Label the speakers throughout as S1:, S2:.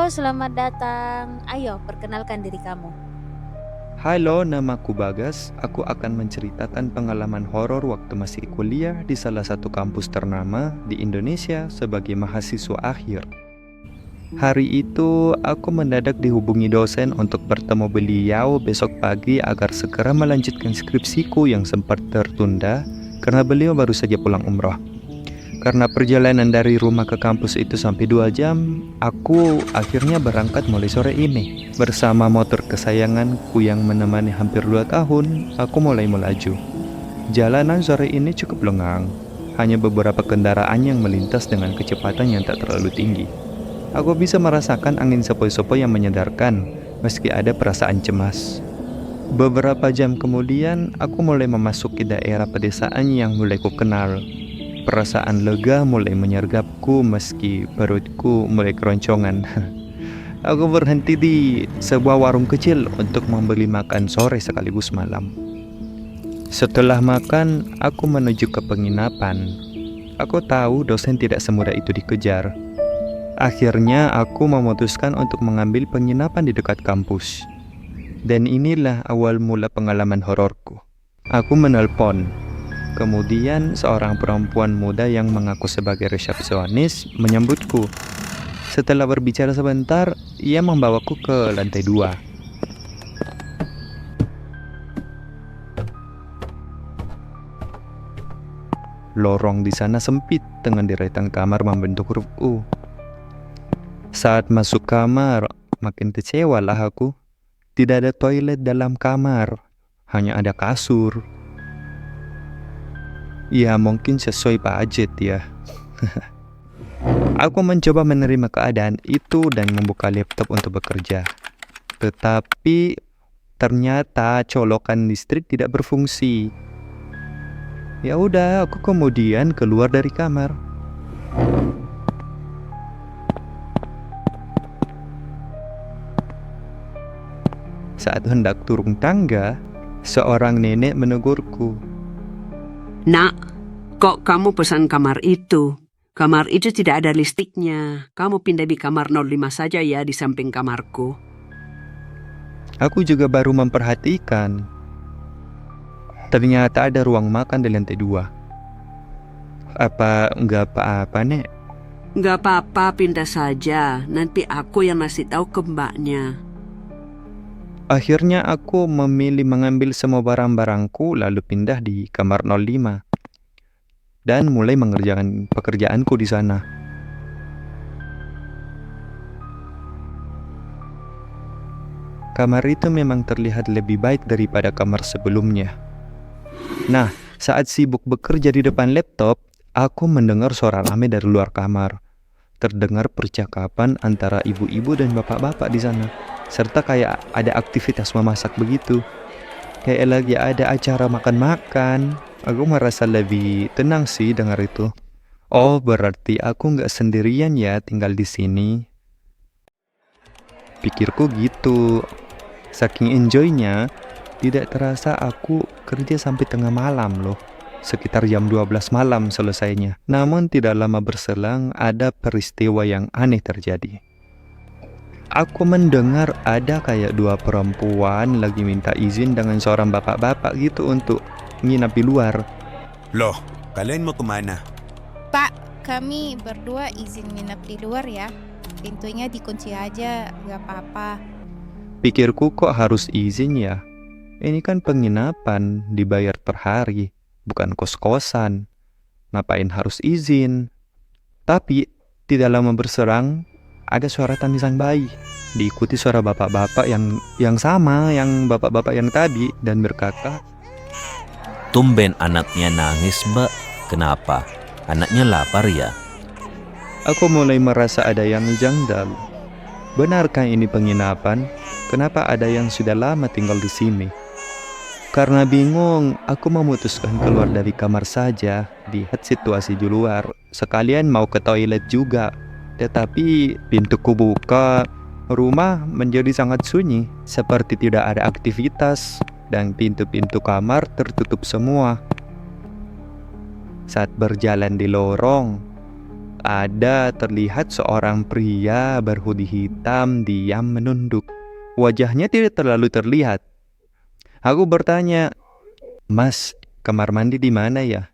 S1: Halo, selamat datang. Ayo, perkenalkan diri kamu.
S2: Halo, namaku Bagas. Aku akan menceritakan pengalaman horor waktu masih kuliah di salah satu kampus ternama di Indonesia sebagai mahasiswa akhir. Hari itu, aku mendadak dihubungi dosen untuk bertemu beliau besok pagi agar segera melanjutkan skripsiku yang sempat tertunda karena beliau baru saja pulang umroh. Karena perjalanan dari rumah ke kampus itu sampai 2 jam, aku akhirnya berangkat mulai sore ini. Bersama motor kesayanganku yang menemani hampir 2 tahun, aku mulai melaju. Jalanan sore ini cukup lengang, hanya beberapa kendaraan yang melintas dengan kecepatan yang tak terlalu tinggi. Aku bisa merasakan angin sepoi-sepoi yang menyedarkan, meski ada perasaan cemas. Beberapa jam kemudian, aku mulai memasuki daerah pedesaan yang mulai ku kenal. Perasaan lega mulai menyergapku meski perutku mulai keroncongan. Aku berhenti di sebuah warung kecil untuk membeli makan sore sekaligus malam. Setelah makan, aku menuju ke penginapan. Aku tahu dosen tidak semudah itu dikejar. Akhirnya aku memutuskan untuk mengambil penginapan di dekat kampus. Dan inilah awal mula pengalaman hororku. Aku menelpon. Kemudian seorang perempuan muda yang mengaku sebagai resepsionis menyambutku. Setelah berbicara sebentar, ia membawaku ke lantai 2. Lorong di sana sempit dengan deretan kamar membentuk huruf U. Saat masuk kamar, makin kecewalah aku. Tidak ada toilet dalam kamar, hanya ada kasur. Ya mungkin sesuai budget ya. Aku mencoba menerima keadaan itu dan membuka laptop untuk bekerja. Tetapi ternyata colokan listrik tidak berfungsi. Ya udah, aku kemudian keluar dari kamar. Saat hendak turun tangga, seorang nenek menegurku.
S3: Nak, kok kamu pesan kamar itu? Kamar itu tidak ada listriknya. Kamu pindah di kamar 05 saja ya di samping kamarku.
S2: Aku juga baru memperhatikan. Ternyata ada ruang makan di lantai 2. Apa enggak apa-apa, Nek?
S3: Nggak apa-apa, pindah saja. Nanti aku yang ngasih tahu ke mbaknya.
S2: Akhirnya aku memilih mengambil semua barang-barangku lalu pindah di kamar 05 dan mulai mengerjakan pekerjaanku di sana. Kamar itu memang terlihat lebih baik daripada kamar sebelumnya. Nah, saat sibuk bekerja di depan laptop, aku mendengar suara ramai dari luar kamar. Terdengar percakapan antara ibu-ibu dan bapak-bapak di sana, serta kayak ada aktivitas memasak begitu. Kayak lagi ada acara makan-makan. Aku merasa lebih tenang sih dengar itu. Oh, berarti aku nggak sendirian ya tinggal di sini. Pikirku gitu. Saking enjoynya, tidak terasa aku kerja sampai tengah malam loh. Sekitar jam 12 malam selesainya. Namun tidak lama berselang ada peristiwa yang aneh terjadi. Aku mendengar ada kayak 2 perempuan lagi minta izin dengan seorang bapak-bapak gitu untuk nginap di luar.
S4: Loh, kalian mau kemana?
S1: Pak, kami berdua izin nginep di luar ya. Pintunya dikunci aja, gak apa-apa.
S2: Pikirku kok harus izin ya? Ini kan penginapan, dibayar per hari, bukan kos-kosan. Ngapain harus izin? Tapi tidak lama berserang, ada suara tangisan bayi. Diikuti suara bapak-bapak yang sama, yang bapak-bapak yang tadi, dan berkata,
S5: Tumben anaknya nangis, Mbak. Kenapa? Anaknya lapar ya?
S2: aku mulai merasa ada yang janggal. Benarkah ini penginapan? Kenapa ada yang sudah lama tinggal di sini? Karena bingung, aku memutuskan keluar dari kamar saja, lihat situasi di luar. Sekalian mau ke toilet juga. Tetapi pintuku buka, rumah menjadi sangat sunyi, seperti tidak ada aktivitas, dan pintu-pintu kamar tertutup semua. Saat berjalan di lorong, ada terlihat seorang pria berhoodie hitam diam menunduk. Wajahnya tidak terlalu terlihat. Aku bertanya, "Mas, kamar mandi di mana ya?"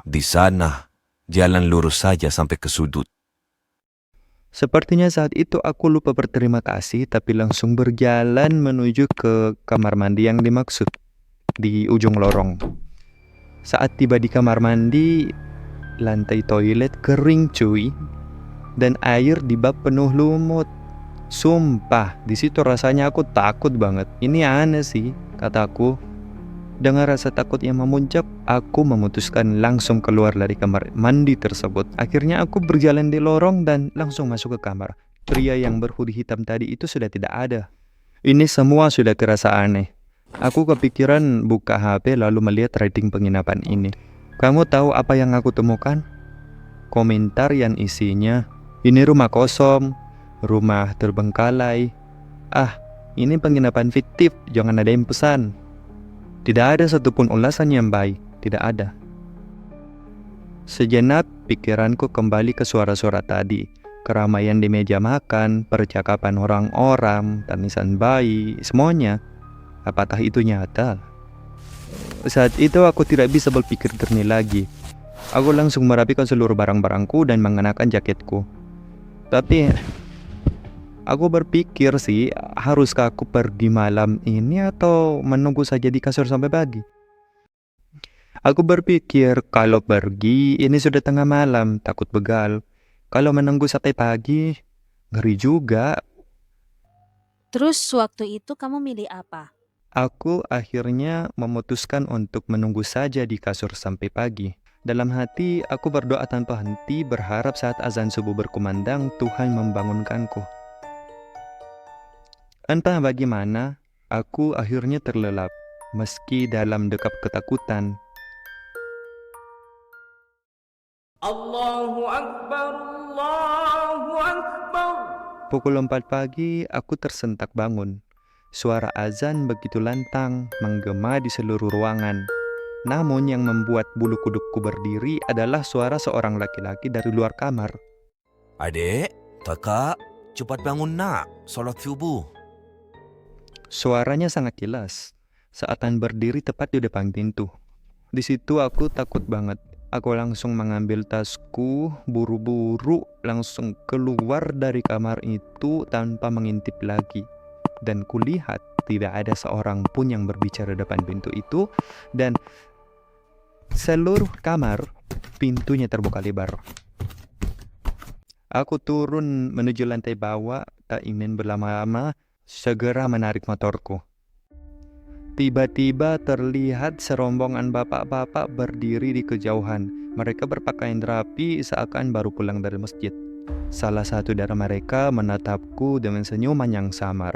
S5: Di sana, jalan lurus saja sampai ke sudut.
S2: Sepertinya saat itu aku lupa berterima kasih, tapi langsung berjalan menuju ke kamar mandi yang dimaksud, di ujung lorong. Saat tiba di kamar mandi, lantai toilet kering cuy, dan air di bak penuh lumut. Sumpah, di situ rasanya aku takut banget. Ini aneh sih, kataku. Dengan rasa takut yang memuncak, aku memutuskan langsung keluar dari kamar mandi tersebut. Akhirnya aku berjalan di lorong dan langsung masuk ke kamar. Pria yang berhoodie hitam tadi itu sudah tidak ada. Ini semua sudah terasa aneh. Aku kepikiran buka HP lalu melihat rating penginapan ini. Kamu tahu apa yang aku temukan? Komentar yang isinya, "Ini rumah kosong, rumah terbengkalai. Ah, ini penginapan fiktif, jangan ada yang pesan." Tidak ada satupun ulasan yang baik, tidak ada. Sejenak pikiranku kembali ke suara-suara tadi. Keramaian di meja makan, percakapan orang-orang, tangisan bayi, semuanya. Apakah itu nyata? Saat itu aku tidak bisa berpikir jernih lagi. Aku langsung merapikan seluruh barang-barangku dan mengenakan jaketku. Tapi aku berpikir sih, haruskah aku pergi malam ini atau menunggu saja di kasur sampai pagi? Aku berpikir kalau pergi ini sudah tengah malam, takut begal. Kalau menunggu sampai pagi, ngeri juga.
S6: Terus waktu itu kamu milih apa?
S2: Aku akhirnya memutuskan untuk menunggu saja di kasur sampai pagi. Dalam hati, aku berdoa tanpa henti, berharap saat azan subuh berkumandang, Tuhan membangunkanku. Entah bagaimana, aku akhirnya terlelap, meski dalam dekap ketakutan.
S7: Allahu Akbar, Allahu Akbar.
S2: Pukul 4 pagi, aku tersentak bangun. Suara azan begitu lantang, menggema di seluruh ruangan. Namun yang membuat bulu kudukku berdiri adalah suara seorang laki-laki dari luar kamar.
S5: Adek, kakak, cepat bangun nak, sholat subuh.
S2: Suaranya sangat jelas. Saatan berdiri tepat di depan pintu. Di situ aku takut banget. Aku langsung mengambil tasku, buru-buru langsung keluar dari kamar itu tanpa mengintip lagi. Dan kulihat tidak ada seorang pun yang berbicara depan pintu itu, dan seluruh kamar pintunya terbuka lebar. Aku turun menuju lantai bawah, tak ingin berlama-lama, segera menarik motorku. Tiba-tiba terlihat serombongan bapak-bapak berdiri di kejauhan. Mereka berpakaian rapi seakan baru pulang dari masjid. Salah satu dari mereka menatapku dengan senyuman yang samar.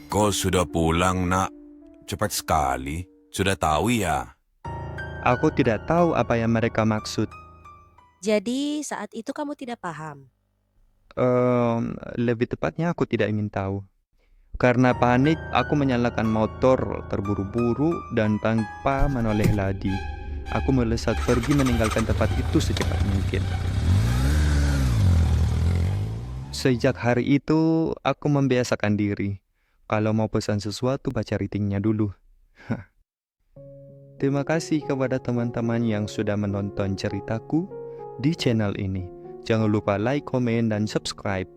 S4: Kau sudah pulang, nak? Cepat sekali. Sudah tahu ya?
S2: Aku tidak tahu apa yang mereka maksud.
S6: Jadi saat itu kamu tidak paham.
S2: Lebih tepatnya aku tidak ingin tahu. Karena panik, aku menyalakan motor terburu-buru dan tanpa menoleh lagi. Aku melesat pergi meninggalkan tempat itu secepat mungkin. Sejak hari itu, aku membiasakan diri. Kalau mau pesan sesuatu, baca ratingnya dulu. Terima kasih kepada teman-teman yang sudah menonton ceritaku di channel ini. Jangan lupa like, komen, dan subscribe.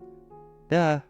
S2: Dah.